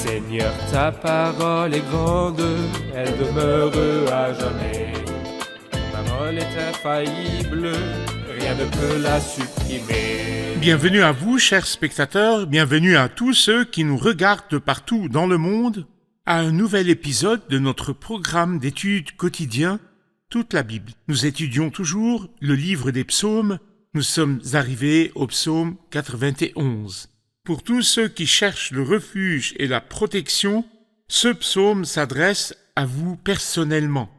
Seigneur, ta parole est grande, elle demeure à jamais. Ta parole est infaillible, rien ne peut la supprimer. Bienvenue à vous, chers spectateurs, bienvenue à tous ceux qui nous regardent de partout dans le monde, à un nouvel épisode de notre programme d'études quotidien, toute la Bible. Nous étudions toujours le livre des psaumes, nous sommes arrivés au psaume 91. Pour tous ceux qui cherchent le refuge et la protection, ce psaume s'adresse à vous personnellement.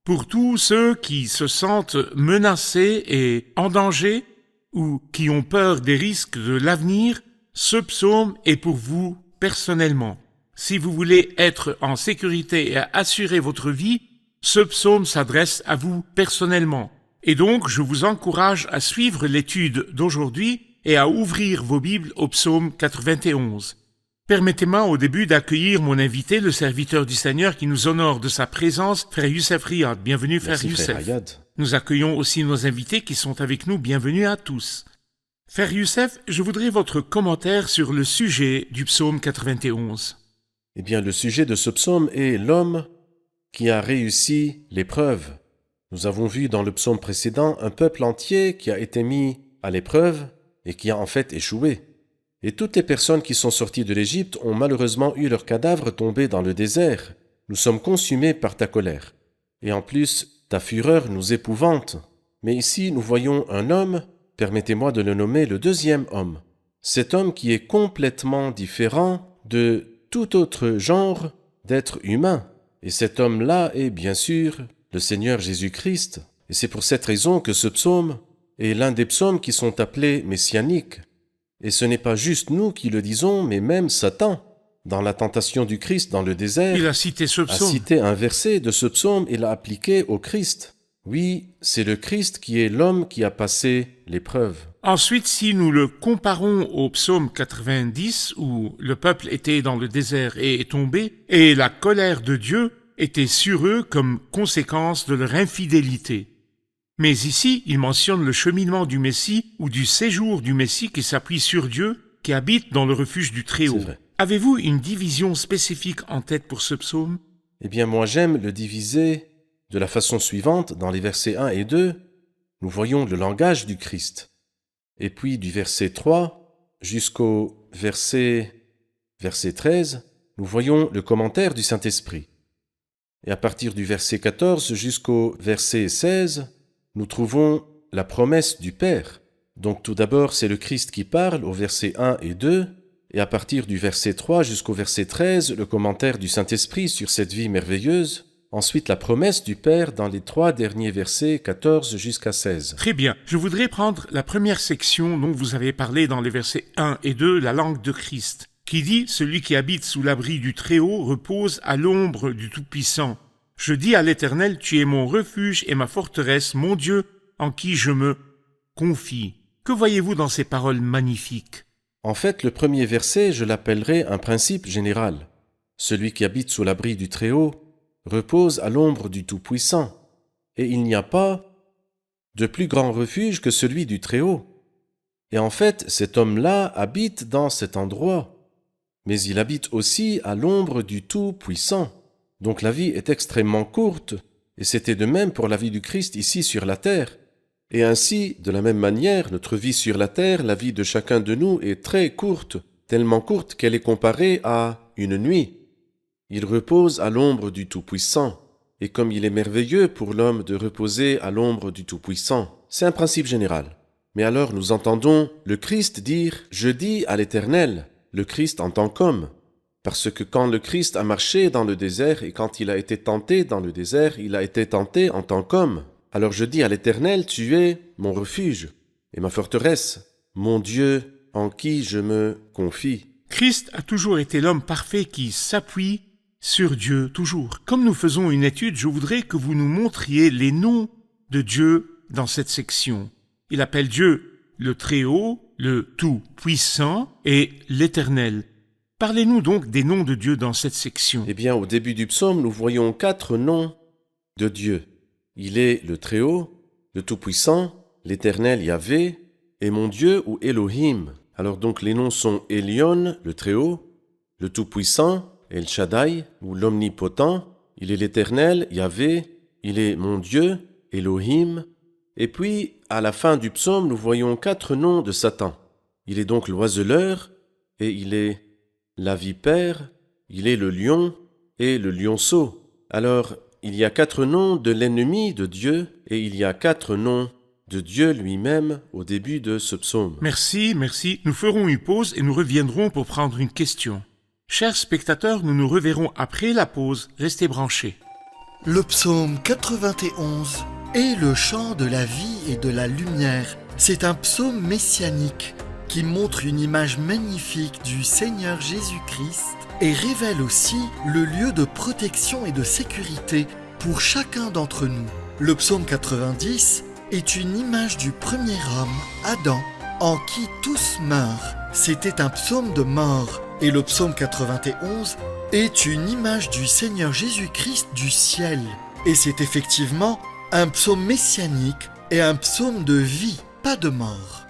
Pour tous ceux qui se sentent menacés et en danger ou qui ont peur des risques de l'avenir, ce psaume est pour vous personnellement. Si vous voulez être en sécurité et assurer votre vie, ce psaume s'adresse à vous personnellement. Et donc, je vous encourage à suivre l'étude d'aujourd'hui et à ouvrir vos Bibles au psaume 91. Permettez-moi au début d'accueillir mon invité, le serviteur du Seigneur qui nous honore de sa présence, frère Youssef Riyad. Bienvenue, frère Merci, Youssef. frère Riyad. Nous accueillons aussi nos invités qui sont avec nous. Bienvenue à tous. Frère Youssef, je voudrais votre commentaire sur le sujet du psaume 91. Eh bien, le sujet de ce psaume est l'homme qui a réussi l'épreuve. Nous avons vu dans le psaume précédent un peuple entier qui a été mis à l'épreuve et qui a en fait échoué. Et toutes les personnes qui sont sorties de l'Égypte ont malheureusement eu leurs cadavres tombés dans le désert. Nous sommes consumés par ta colère. Et en plus, ta fureur nous épouvante. Mais ici, nous voyons un homme, permettez-moi de le nommer le deuxième homme. Cet homme qui est complètement différent de tout autre genre d'être humain. Et cet homme-là est bien sûr le Seigneur Jésus-Christ. Et c'est pour cette raison que ce psaume est l'un des psaumes qui sont appelés messianiques. Et ce n'est pas juste nous qui le disons, mais même Satan, dans la tentation du Christ dans le désert, Il a cité ce a psaume. cité un verset de ce psaume et l'a appliqué au Christ. Oui, c'est le Christ qui est l'homme qui a passé l'épreuve. Ensuite, si nous le comparons au psaume 90, où le peuple était dans le désert et est tombé, et la colère de Dieu était sur eux comme conséquence de leur infidélité. Mais ici, il mentionne le cheminement du Messie ou du séjour du Messie qui s'appuie sur Dieu, qui habite dans le refuge du Très-Haut. C'est vrai. Avez-vous une division spécifique en tête pour ce psaume? Eh bien, moi j'aime le diviser de la façon suivante. Dans les versets 1 et 2, nous voyons le langage du Christ. Et puis du verset 3 jusqu'au verset 13, nous voyons le commentaire du Saint-Esprit. Et à partir du verset 14 jusqu'au verset 16, nous trouvons la promesse du Père. Donc tout d'abord, c'est le Christ qui parle au verset 1 et 2, et à partir du verset 3 jusqu'au verset 13, le commentaire du Saint-Esprit sur cette vie merveilleuse. Ensuite, la promesse du Père dans les 3 derniers versets, 14 jusqu'à 16. Très bien. Je voudrais prendre la première section dont vous avez parlé dans les versets 1 et 2, la langue de Christ, qui dit « Celui qui habite sous l'abri du Très-Haut repose à l'ombre du Tout-Puissant. Je dis à l'Éternel, tu es mon refuge et ma forteresse, mon Dieu, en qui je me confie. » Que voyez-vous dans ces paroles magnifiques? En fait, le premier verset, je l'appellerai un principe général. Celui qui habite sous l'abri du Très-Haut repose à l'ombre du Tout-Puissant. Et il n'y a pas de plus grand refuge que celui du Très-Haut. Et en fait, cet homme-là habite dans cet endroit. Mais il habite aussi à l'ombre du Tout-Puissant. Donc la vie est extrêmement courte, et c'était de même pour la vie du Christ ici sur la terre. Et ainsi, de la même manière, notre vie sur la terre, la vie de chacun de nous est très courte, tellement courte qu'elle est comparée à une nuit. Il repose à l'ombre du Tout-Puissant, et comme il est merveilleux pour l'homme de reposer à l'ombre du Tout-Puissant, c'est un principe général. Mais alors nous entendons le Christ dire « Je dis à l'Éternel », le Christ en tant qu'homme. Parce que quand le Christ a marché dans le désert et quand il a été tenté dans le désert, il a été tenté en tant qu'homme. Alors je dis à l'Éternel, tu es mon refuge et ma forteresse, mon Dieu en qui je me confie. Christ a toujours été l'homme parfait qui s'appuie sur Dieu, toujours. Comme nous faisons une étude, je voudrais que vous nous montriez les noms de Dieu dans cette section. Il appelle Dieu le Très-Haut, le Tout-Puissant et l'Éternel. Parlez-nous donc des noms de Dieu dans cette section. Eh bien, au début du psaume, nous voyons 4 noms de Dieu. Il est le Très-Haut, le Tout-Puissant, l'Éternel Yahvé et mon Dieu ou Elohim. Alors donc les noms sont Elion, le Très-Haut, le Tout-Puissant, El Shaddai, ou l'Omnipotent, il est l'Éternel, Yahvé, il est mon Dieu, Elohim. Et puis, à la fin du psaume, nous voyons 4 noms de Satan. Il est donc l'oiseleur, et il est la vipère, il est le lion et le lionceau. Alors, il y a 4 noms de l'ennemi de Dieu, et il y a 4 noms de Dieu lui-même au début de ce psaume. Merci. Nous ferons une pause et nous reviendrons pour prendre une question. Chers spectateurs, nous nous reverrons après la pause. Restez branchés. Le psaume 91 est le chant de la vie et de la lumière. C'est un psaume messianique qui montre une image magnifique du Seigneur Jésus-Christ et révèle aussi le lieu de protection et de sécurité pour chacun d'entre nous. Le psaume 90 est une image du premier homme, Adam, en qui tous meurent. C'était un psaume de mort. Et le psaume 91 est une image du Seigneur Jésus-Christ du ciel. Et c'est effectivement un psaume messianique et un psaume de vie, pas de mort.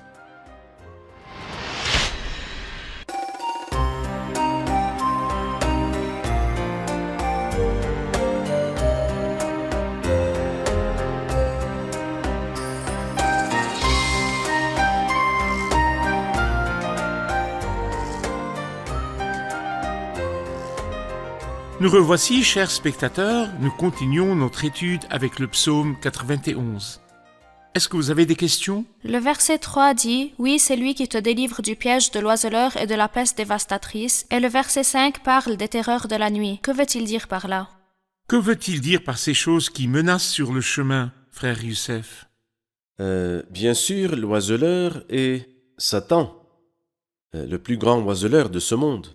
Nous revoici, chers spectateurs, nous continuons notre étude avec le psaume 91. Est-ce que vous avez des questions? Le verset 3 dit « Oui, c'est lui qui te délivre du piège de l'oiseleur et de la peste dévastatrice » et le verset 5 parle des terreurs de la nuit. Que veut-il dire par là? Que veut-il dire par ces choses qui menacent sur le chemin, frère Youssef? Bien sûr, l'oiseleur est Satan, le plus grand oiseleur de ce monde.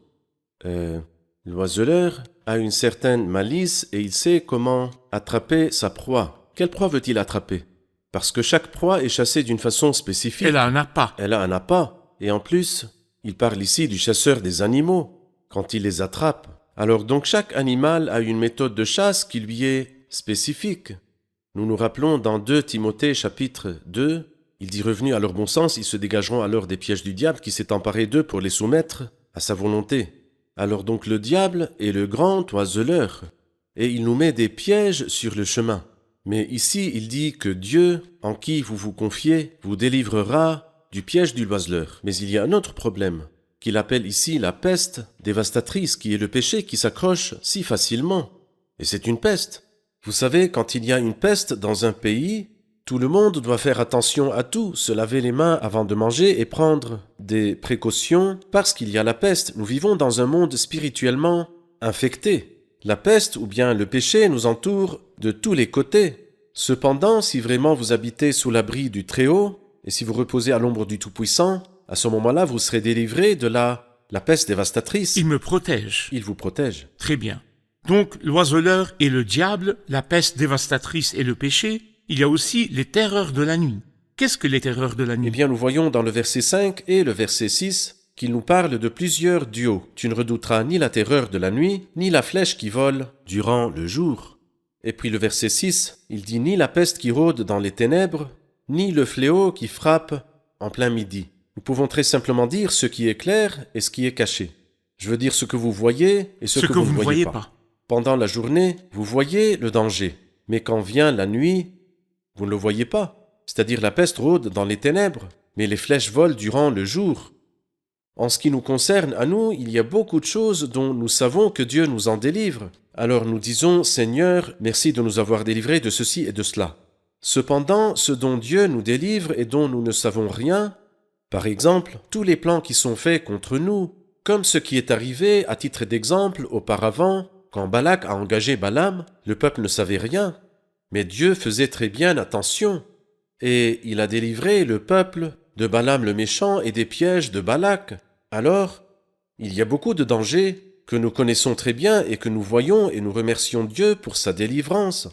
L'oiseleur a une certaine malice et il sait comment attraper sa proie. Quelle proie veut-il attraper? Parce que chaque proie est chassée d'une façon spécifique. Elle a un appât. Elle a un appât. Et en plus, il parle ici du chasseur des animaux, quand il les attrape. Alors donc chaque animal a une méthode de chasse qui lui est spécifique. Nous nous rappelons dans 2 Timothée chapitre 2, il dit « Revenus à leur bon sens, ils se dégageront alors des pièges du diable qui s'est emparé d'eux pour les soumettre à sa volonté. » Alors donc le diable est le grand oiseleur, et il nous met des pièges sur le chemin. Mais ici, il dit que Dieu, en qui vous vous confiez, vous délivrera du piège du oiseleur. Mais il y a un autre problème, qu'il appelle ici la peste dévastatrice, qui est le péché qui s'accroche si facilement. Et c'est une peste. Vous savez, quand il y a une peste dans un pays, tout le monde doit faire attention à tout, se laver les mains avant de manger et prendre des précautions parce qu'il y a la peste. Nous vivons dans un monde spirituellement infecté. La peste ou bien le péché nous entoure de tous les côtés. Cependant, si vraiment vous habitez sous l'abri du Très-Haut et si vous reposez à l'ombre du Tout-Puissant, à ce moment-là, vous serez délivrés de la peste dévastatrice. Il me protège. Il vous protège. Très bien. Donc, l'oiseleur et le diable, la peste dévastatrice et le péché. Il y a aussi les terreurs de la nuit. Qu'est-ce que les terreurs de la nuit? Eh bien, nous voyons dans le verset 5 et le verset 6 qu'il nous parle de plusieurs duos. Tu ne redouteras ni la terreur de la nuit, ni la flèche qui vole durant le jour. Et puis le verset 6, il dit ni la peste qui rôde dans les ténèbres, ni le fléau qui frappe en plein midi. Nous pouvons très simplement dire ce qui est clair et ce qui est caché. Je veux dire ce que vous voyez et ce que vous ne voyez pas. Pendant la journée, vous voyez le danger. Mais quand vient la nuit, vous ne le voyez pas, c'est-à-dire la peste rôde dans les ténèbres, mais les flèches volent durant le jour. En ce qui nous concerne, à nous, il y a beaucoup de choses dont nous savons que Dieu nous en délivre. Alors nous disons, Seigneur, merci de nous avoir délivrés de ceci et de cela. Cependant, ce dont Dieu nous délivre et dont nous ne savons rien, par exemple, tous les plans qui sont faits contre nous, comme ce qui est arrivé, à titre d'exemple, auparavant, quand Balak a engagé Balaam, le peuple ne savait rien. Mais Dieu faisait très bien attention, et il a délivré le peuple de Balaam le méchant et des pièges de Balak. Alors, il y a beaucoup de dangers que nous connaissons très bien et que nous voyons et nous remercions Dieu pour sa délivrance.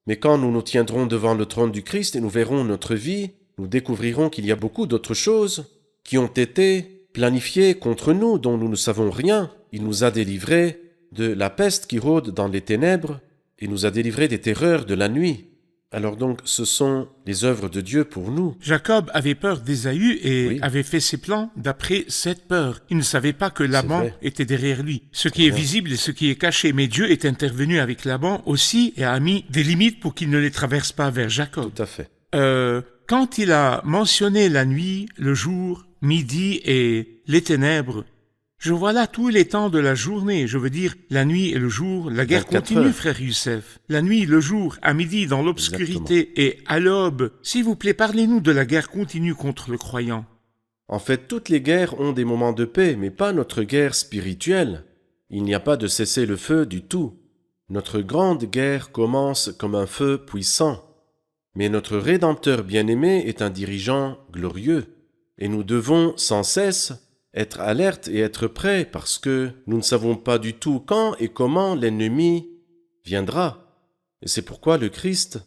Mais quand nous nous tiendrons devant le trône du Christ et nous verrons notre vie, nous découvrirons qu'il y a beaucoup d'autres choses qui ont été planifiées contre nous dont nous ne savons rien. Il nous a délivrés de la peste qui rôde dans les ténèbres, et nous a délivrés des terreurs de la nuit. Alors donc, ce sont les œuvres de Dieu pour nous. Jacob avait peur d'Ésaü et Oui. avait fait ses plans d'après cette peur. Il ne savait pas que Laban vrai. était derrière lui. Ce qui est Bien. visible et ce qui est caché. Mais Dieu est intervenu avec Laban aussi et a mis des limites pour qu'il ne les traverse pas vers Jacob. Tout à fait. Quand il a mentionné la nuit, le jour, midi et les ténèbres, je vois là tous les temps de la journée, je veux dire la nuit et le jour, la guerre 24 continue, heures. frère Youssef. La nuit, le jour, à midi, dans l'obscurité et à l'aube. S'il vous plaît, parlez-nous de la guerre continue contre le croyant. En fait, toutes les guerres ont des moments de paix, mais pas notre guerre spirituelle. Il n'y a pas de cessez-le-feu du tout. Notre grande guerre commence comme un feu puissant. Mais notre Rédempteur bien-aimé est un dirigeant glorieux. Et nous devons sans cesse être alertes et être prêts parce que nous ne savons pas du tout quand et comment l'ennemi viendra. Et c'est pourquoi le Christ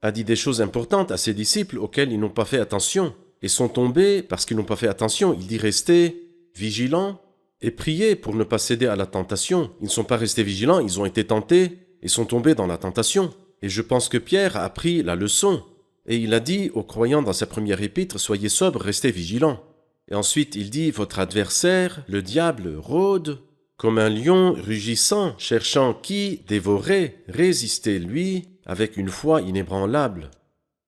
a dit des choses importantes à ses disciples auxquelles ils n'ont pas fait attention et sont tombés parce qu'ils n'ont pas fait attention. Il dit restez vigilants et priez pour ne pas céder à la tentation. Ils ne sont pas restés vigilants, ils ont été tentés et sont tombés dans la tentation. Et je pense que Pierre a appris la leçon. Et il a dit aux croyants dans sa première épître, soyez sobres, restez vigilants. Et ensuite il dit, votre adversaire, le diable, rôde comme un lion rugissant, cherchant qui dévorer, résistez-lui avec une foi inébranlable.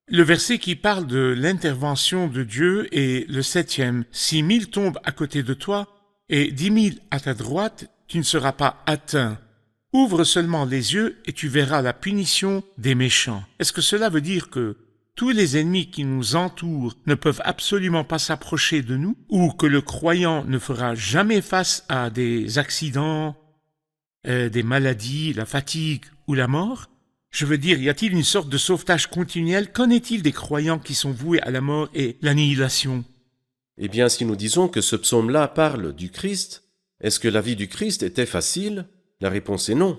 Le verset qui parle de l'intervention de Dieu est le 7e. Si 1000 tombent à côté de toi et 10 000 à ta droite, tu ne seras pas atteint. Ouvre seulement les yeux et tu verras la punition des méchants. Est-ce que cela veut dire que tous les ennemis qui nous entourent ne peuvent absolument pas s'approcher de nous, ou que le croyant ne fera jamais face à des accidents, des maladies, la fatigue ou la mort? Je veux dire, y a-t-il une sorte de sauvetage continuel? Qu'en est-il des croyants qui sont voués à la mort et l'annihilation? Eh bien, si nous disons que ce psaume-là parle du Christ, est-ce que la vie du Christ était facile? La réponse est non.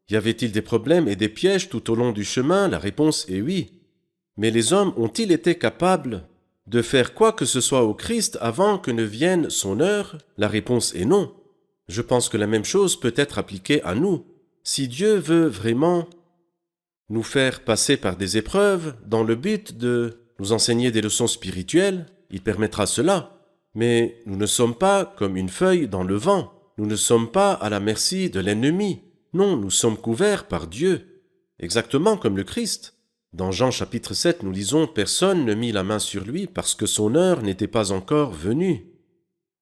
Y avait-il des problèmes et des pièges tout au long du chemin? La réponse est oui. Mais les hommes ont-ils été capables de faire quoi que ce soit au Christ avant que ne vienne son heure? La réponse est non. Je pense que la même chose peut être appliquée à nous. Si Dieu veut vraiment nous faire passer par des épreuves dans le but de nous enseigner des leçons spirituelles, il permettra cela. Mais nous ne sommes pas comme une feuille dans le vent. Nous ne sommes pas à la merci de l'ennemi. Non, nous sommes couverts par Dieu, exactement comme le Christ. Dans Jean chapitre 7, nous lisons « Personne ne mit la main sur lui parce que son heure n'était pas encore venue ».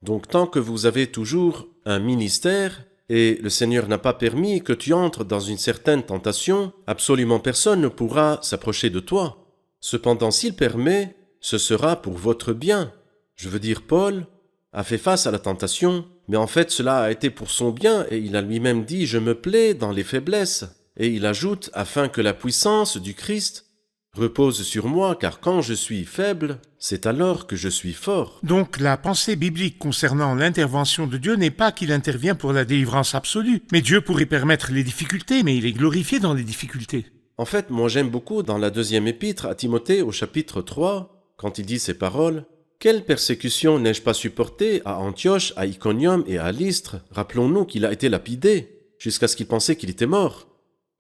Donc tant que vous avez toujours un ministère et le Seigneur n'a pas permis que tu entres dans une certaine tentation, absolument personne ne pourra s'approcher de toi. Cependant, s'il permet, ce sera pour votre bien. Je veux dire, Paul a fait face à la tentation, mais en fait cela a été pour son bien et il a lui-même dit « Je me plais dans les faiblesses ». Et il ajoute « Afin que la puissance du Christ repose sur moi, car quand je suis faible, c'est alors que je suis fort. » Donc la pensée biblique concernant l'intervention de Dieu n'est pas qu'il intervient pour la délivrance absolue, mais Dieu pourrait permettre les difficultés, mais il est glorifié dans les difficultés. En fait, moi j'aime beaucoup dans la deuxième épître à Timothée au chapitre 3, quand il dit ces paroles « Quelle persécution n'ai-je pas supportée à Antioche, à Iconium et à Lystre? Rappelons-nous qu'il a été lapidé, jusqu'à ce qu'il pensait qu'il était mort. »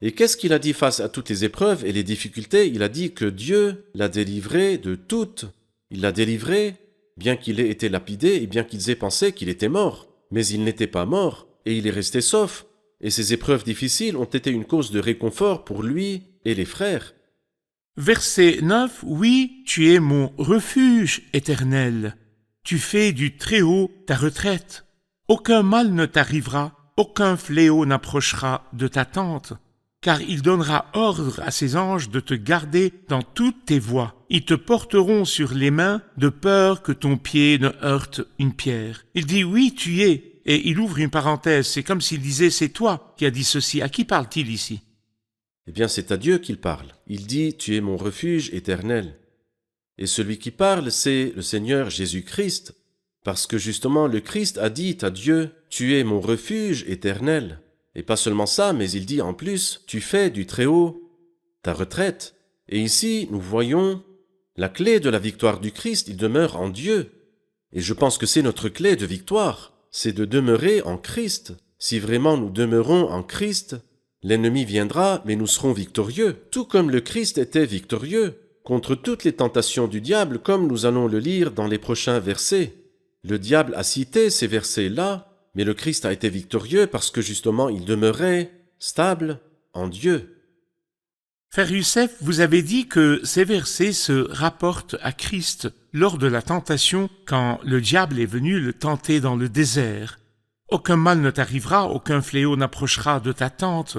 Et qu'est-ce qu'il a dit face à toutes les épreuves et les difficultés? Il a dit que Dieu l'a délivré de toutes. Il l'a délivré, bien qu'il ait été lapidé et bien qu'ils aient pensé qu'il était mort. Mais il n'était pas mort, et il est resté sauf. Et ces épreuves difficiles ont été une cause de réconfort pour lui et les frères. Verset 9, oui, tu es mon refuge éternel. Tu fais du Très-Haut ta retraite. Aucun mal ne t'arrivera, aucun fléau n'approchera de ta tente. Car il donnera ordre à ses anges de te garder dans toutes tes voies. Ils te porteront sur les mains de peur que ton pied ne heurte une pierre. Il dit oui, tu es. Et il ouvre une parenthèse. C'est comme s'il disait c'est toi qui as dit ceci. À qui parle-t-il ici? Eh bien, c'est à Dieu qu'il parle. Il dit, tu es mon refuge éternel. Et celui qui parle, c'est le Seigneur Jésus-Christ. Parce que justement, le Christ a dit à Dieu, tu es mon refuge éternel. Et pas seulement ça, mais il dit en plus, tu fais du Très-Haut ta retraite. Et ici, nous voyons la clé de la victoire du Christ, il demeure en Dieu. Et je pense que c'est notre clé de victoire, c'est de demeurer en Christ. Si vraiment nous demeurons en Christ, L'ennemi viendra, mais nous serons victorieux, tout comme le Christ était victorieux, contre toutes les tentations du diable, comme nous allons le lire dans les prochains versets. Le diable a cité ces versets-là, mais le Christ a été victorieux parce que justement il demeurait stable en Dieu. Frère Youssef, vous avez dit que ces versets se rapportent à Christ lors de la tentation quand le diable est venu le tenter dans le désert. Aucun mal ne t'arrivera, aucun fléau n'approchera de ta tente.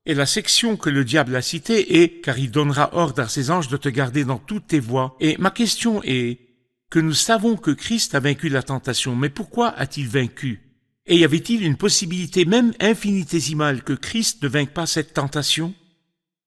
Et la section que le diable a citée est « car il donnera ordre à ses anges de te garder dans toutes tes voies ». Et ma question est que nous savons que Christ a vaincu la tentation, mais pourquoi a-t-il vaincu? Et y avait-il une possibilité même infinitésimale que Christ ne vainque pas cette tentation?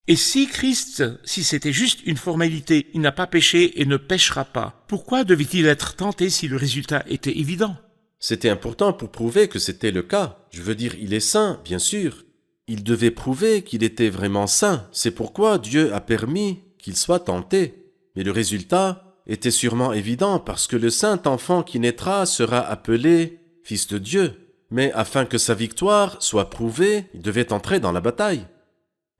Et si Christ, si c'était juste une formalité, il n'a pas péché et ne péchera pas, pourquoi devait-il être tenté si le résultat était évident? C'était important pour prouver que c'était le cas. Je veux dire, il est saint, bien sûr. Il devait prouver qu'il était vraiment saint. C'est pourquoi Dieu a permis qu'il soit tenté. Mais le résultat était sûrement évident parce que le saint enfant qui naîtra sera appelé Fils de Dieu. Mais afin que sa victoire soit prouvée, il devait entrer dans la bataille.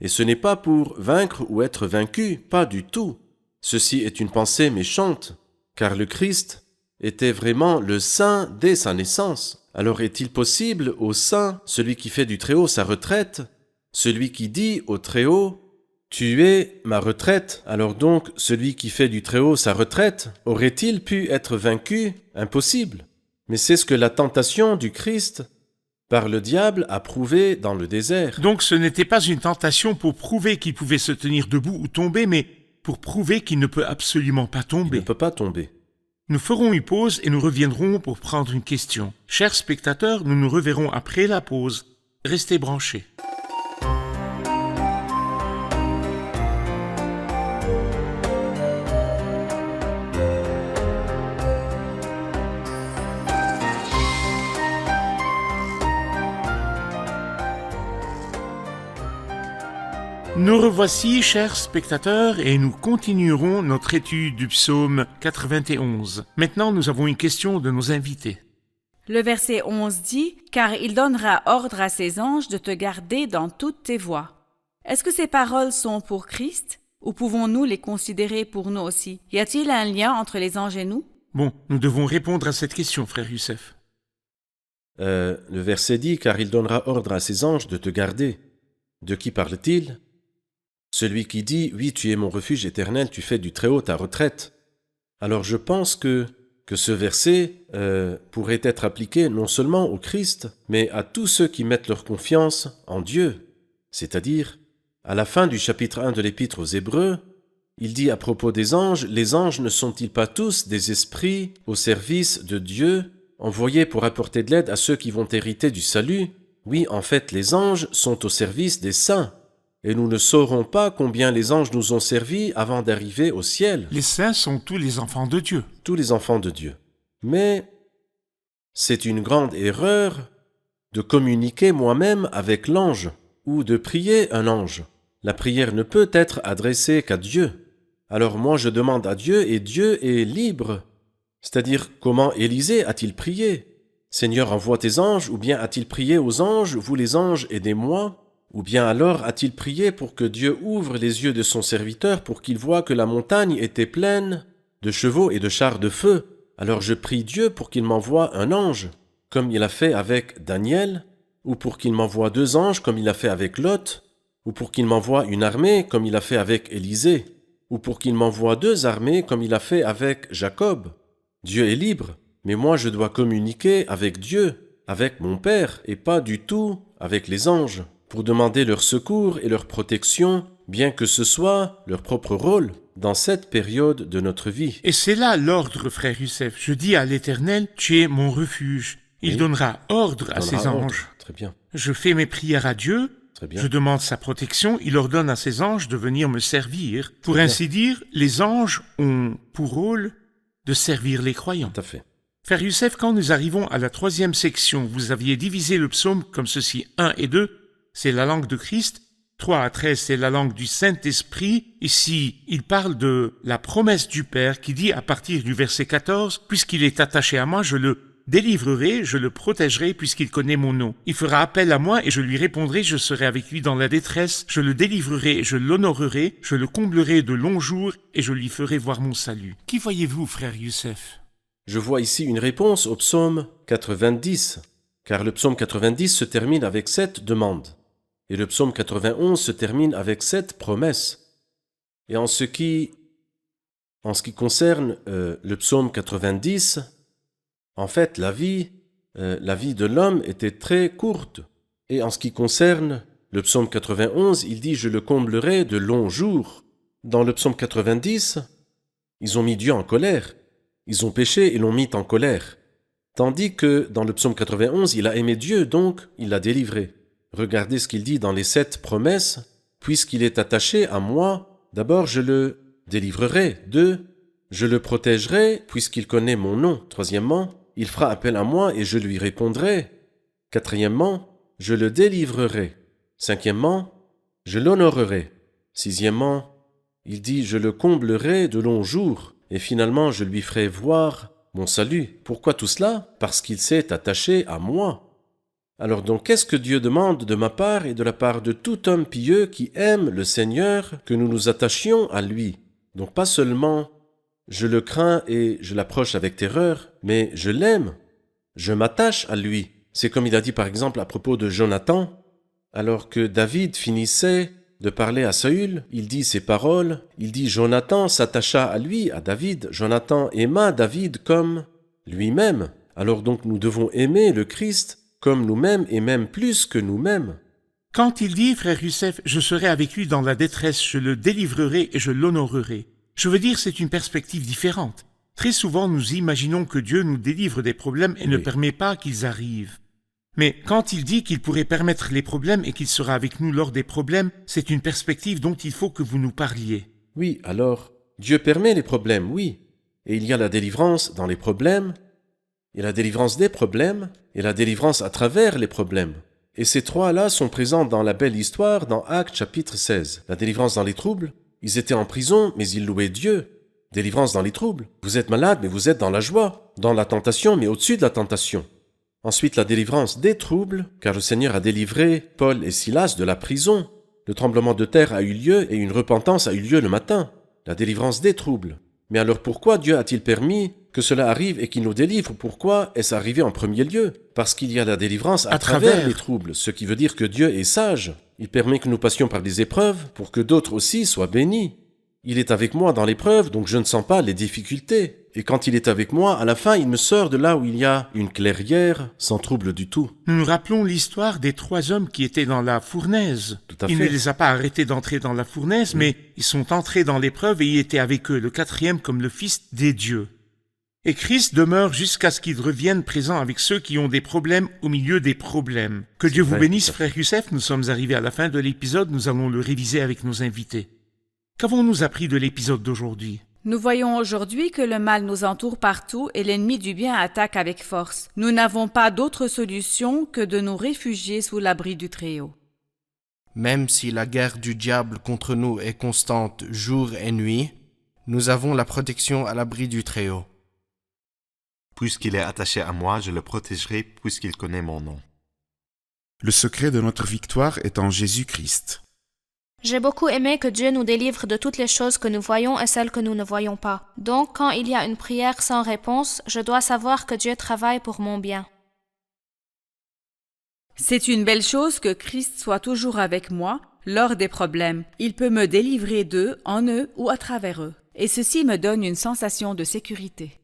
Et ce n'est pas pour vaincre ou être vaincu, pas du tout. Ceci est une pensée méchante, car le Christ était vraiment le saint dès sa naissance. Alors est-il possible au saint, celui qui fait du Très-Haut sa retraite, celui qui dit au Très-Haut « Tu es ma retraite », alors donc celui qui fait du Très-Haut sa retraite, aurait-il pu être vaincu? Impossible. Mais c'est ce que la tentation du Christ par le diable a prouvé dans le désert. Donc ce n'était pas une tentation pour prouver qu'il pouvait se tenir debout ou tomber, mais pour prouver qu'il ne peut absolument pas Il tomber. ne peut pas tomber. Nous ferons une pause et nous reviendrons pour prendre une question. Chers spectateurs, nous nous reverrons après la pause. Restez branchés. Nous revoici, chers spectateurs, et nous continuerons notre étude du psaume 91. Maintenant, nous avons une question de nos invités. Le verset 11 dit « Car il donnera ordre à ses anges de te garder dans toutes tes voies ». Est-ce que ces paroles sont pour Christ ou pouvons-nous les considérer pour nous aussi? Y a-t-il un lien entre les anges et nous? Bon, nous devons répondre à cette question, frère Youssef. Le verset dit « Car il donnera ordre à ses anges de te garder ». De qui parle-t-il? Celui qui dit « Oui, tu es mon refuge éternel, tu fais du Très-Haut ta retraite ». Alors je pense que ce verset pourrait être appliqué non seulement au Christ, mais à tous ceux qui mettent leur confiance en Dieu. C'est-à-dire, à la fin du chapitre 1 de l'Épître aux Hébreux, il dit à propos des anges, « Les anges ne sont-ils pas tous des esprits au service de Dieu, envoyés pour apporter de l'aide à ceux qui vont hériter du salut? Oui, en fait, les anges sont au service des saints. Et nous ne saurons pas combien les anges nous ont servis avant d'arriver au ciel. Les saints sont tous les enfants de Dieu. Tous les enfants de Dieu. Mais c'est une grande erreur de communiquer moi-même avec l'ange ou de prier un ange. La prière ne peut être adressée qu'à Dieu. Alors moi je demande à Dieu et Dieu est libre. C'est-à-dire, comment Élisée a-t-il prié? Seigneur, envoie tes anges, ou bien a-t-il prié aux anges, vous les anges, aidez-moi? Ou bien alors a-t-il prié pour que Dieu ouvre les yeux de son serviteur pour qu'il voie que la montagne était pleine de chevaux et de chars de feu? Alors je prie Dieu pour qu'il m'envoie un ange, comme il a fait avec Daniel, ou pour qu'il m'envoie 2 anges comme il a fait avec Lot, ou pour qu'il m'envoie une armée comme il a fait avec Élisée, ou pour qu'il m'envoie 2 armées comme il a fait avec Jacob. Dieu est libre, mais moi je dois communiquer avec Dieu, avec mon Père, et pas du tout avec les anges, pour demander leur secours et leur protection, bien que ce soit leur propre rôle dans cette période de notre vie. Et c'est là l'ordre, frère Youssef. Je dis à l'Éternel, tu es mon refuge. Il Oui. donnera ordre à ses Donnera ordre. anges. Très bien, Je fais mes prières à Dieu, très bien. je demande sa protection, il ordonne à ses anges de venir me servir. Pour Très bien. ainsi dire, les anges ont pour rôle de servir les croyants. Tout à fait. Frère Youssef, quand nous arrivons à la 3e section, vous aviez divisé le psaume comme ceci, 1 et 2, c'est la langue de Christ, 3 à 13, c'est la langue du Saint-Esprit. Ici, il parle de la promesse du Père qui dit à partir du verset 14, « Puisqu'il est attaché à moi, je le délivrerai, je le protégerai puisqu'il connaît mon nom. Il fera appel à moi et je lui répondrai, je serai avec lui dans la détresse, je le délivrerai et je l'honorerai, je le comblerai de longs jours et je lui ferai voir mon salut. Qui voyez-vous, frère Youssef? Je vois ici une réponse au psaume 90, car le psaume 90 se termine avec 7 demandes, et le psaume 91 se termine avec 7 promesses. Et en ce qui concerne le psaume 90, en fait, la vie de l'homme était très courte. Et en ce qui concerne le psaume 91, il dit « Je le comblerai de longs jours ». Dans le psaume 90, ils ont mis Dieu en colère. Ils ont péché et l'ont mis en colère. Tandis que dans le psaume 91, il a aimé Dieu, donc il l'a délivré. Regardez ce qu'il dit dans les 7 promesses. « Puisqu'il est attaché à moi, d'abord je le délivrerai. 2. Je le protégerai, puisqu'il connaît mon nom. 3. Il fera appel à moi et je lui répondrai. 4. Je le délivrerai. 5. Je l'honorerai. 6. Il dit, je le comblerai de longs jours. Et finalement, je lui ferai voir mon salut. Pourquoi tout cela? Parce qu'il s'est attaché à moi. Alors donc, qu'est-ce que Dieu demande de ma part et de la part de tout homme pieux qui aime le Seigneur, que nous nous attachions à lui? Donc pas seulement je le crains et je l'approche avec terreur, mais je l'aime, je m'attache à lui. C'est comme il a dit par exemple à propos de Jonathan, alors que David finissait de parler à Saül, il dit ces paroles, il dit Jonathan s'attacha à lui, à David, Jonathan aima David comme lui-même. Alors donc nous devons aimer le Christ comme nous-mêmes et même plus que nous-mêmes. Quand il dit, frère Youssef, je serai avec lui dans la détresse, je le délivrerai et je l'honorerai. Je veux dire, c'est une perspective différente. Très souvent, nous imaginons que Dieu nous délivre des problèmes et ne permet pas qu'ils arrivent. Mais quand il dit qu'il pourrait permettre les problèmes et qu'il sera avec nous lors des problèmes, c'est une perspective dont il faut que vous nous parliez. Oui, alors, Dieu permet les problèmes, oui. Et il y a la délivrance dans les problèmes, et la délivrance des problèmes, et la délivrance à travers les problèmes. Et ces trois-là sont présents dans la belle histoire dans Actes chapitre 16. La délivrance dans les troubles, ils étaient en prison, mais ils louaient Dieu. Délivrance dans les troubles. Vous êtes malade, mais vous êtes dans la joie. Dans la tentation, mais au-dessus de la tentation. Ensuite, la délivrance des troubles, car le Seigneur a délivré Paul et Silas de la prison. Le tremblement de terre a eu lieu et une repentance a eu lieu le matin. La délivrance des troubles. Mais alors pourquoi Dieu a-t-il permis que cela arrive et qu'il nous délivre? Pourquoi est-ce arrivé en premier lieu? Parce qu'il y a la délivrance à travers les troubles, ce qui veut dire que Dieu est sage. Il permet que nous passions par des épreuves pour que d'autres aussi soient bénis. Il est avec moi dans l'épreuve, donc je ne sens pas les difficultés. Et quand il est avec moi, à la fin, il me sort de là où il y a une clairière, sans trouble du tout. Nous nous rappelons l'histoire des 3 hommes qui étaient dans la fournaise. Tout à Il fait. ne les a pas arrêtés d'entrer dans la fournaise, mais ils sont entrés dans l'épreuve et il était avec eux, le 4e comme le Fils des dieux. Et Christ demeure jusqu'à ce qu'il revienne présent avec ceux qui ont des problèmes au milieu des problèmes. Que Dieu vous vrai, bénisse, tout à fait. frère Youssef. Nous sommes arrivés à la fin de l'épisode. Nous allons le réviser avec nos invités. Qu'avons-nous appris de l'épisode d'aujourd'hui? Nous voyons aujourd'hui que le mal nous entoure partout et l'ennemi du bien attaque avec force. Nous n'avons pas d'autre solution que de nous réfugier sous l'abri du Très-Haut. Même si la guerre du diable contre nous est constante jour et nuit, nous avons la protection à l'abri du Très-Haut. Puisqu'il est attaché à moi, je le protégerai puisqu'il connaît mon nom. Le secret de notre victoire est en Jésus-Christ. J'ai beaucoup aimé que Dieu nous délivre de toutes les choses que nous voyons et celles que nous ne voyons pas. Donc, quand il y a une prière sans réponse, je dois savoir que Dieu travaille pour mon bien. C'est une belle chose que Christ soit toujours avec moi lors des problèmes. Il peut me délivrer d'eux, en eux ou à travers eux. Et ceci me donne une sensation de sécurité.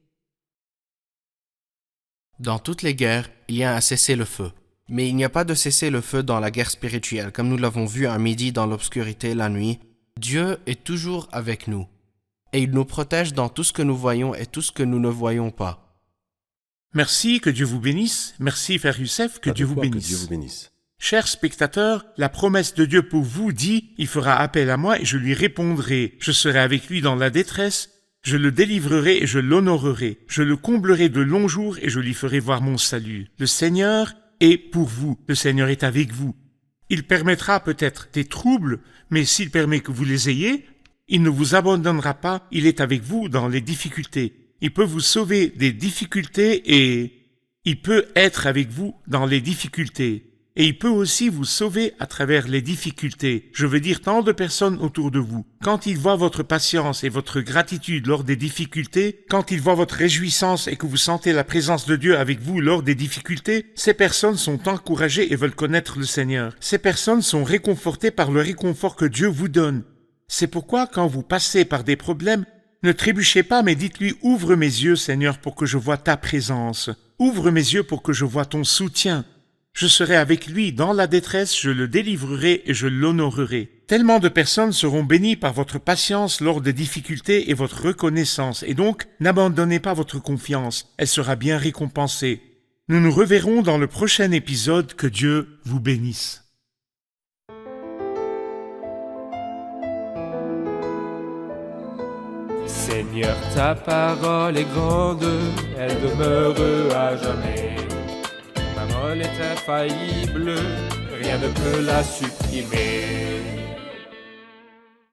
Dans toutes les guerres, il y a un cessez-le-feu. Mais il n'y a pas de cessez-le-feu dans la guerre spirituelle, comme nous l'avons vu à midi dans l'obscurité la nuit. Dieu est toujours avec nous. Et il nous protège dans tout ce que nous voyons et tout ce que nous ne voyons pas. Merci, que Dieu vous bénisse. Merci, frère Youssef, que Pas de Dieu vous quoi, bénisse. Que Dieu vous bénisse. Chers spectateurs, la promesse de Dieu pour vous dit, il fera appel à moi et je lui répondrai. Je serai avec lui dans la détresse. Je le délivrerai et je l'honorerai. Je le comblerai de longs jours et je lui ferai voir mon salut. Le Seigneur est pour vous. Le Seigneur est avec vous. Il permettra peut-être des troubles, mais s'il permet que vous les ayez, il ne vous abandonnera pas. Il est avec vous dans les difficultés. Il peut vous sauver des difficultés et Il peut être avec vous dans les difficultés. Et il peut aussi vous sauver à travers les difficultés. Je veux dire tant de personnes autour de vous. Quand ils voient votre patience et votre gratitude lors des difficultés, quand ils voient votre réjouissance et que vous sentez la présence de Dieu avec vous lors des difficultés, ces personnes sont encouragées et veulent connaître le Seigneur. Ces personnes sont réconfortées par le réconfort que Dieu vous donne. C'est pourquoi quand vous passez par des problèmes, ne trébuchez pas, mais dites-lui « Ouvre mes yeux, Seigneur, pour que je voie ta présence. Ouvre mes yeux pour que je voie ton soutien. » Je serai avec lui dans la détresse, je le délivrerai et je l'honorerai. Tellement de personnes seront bénies par votre patience lors des difficultés et votre reconnaissance, et donc n'abandonnez pas votre confiance, elle sera bien récompensée. Nous nous reverrons dans le prochain épisode, que Dieu vous bénisse. Seigneur, ta parole est grande, elle demeure à jamais. Ta parole est infaillible, rien ne peut la supprimer.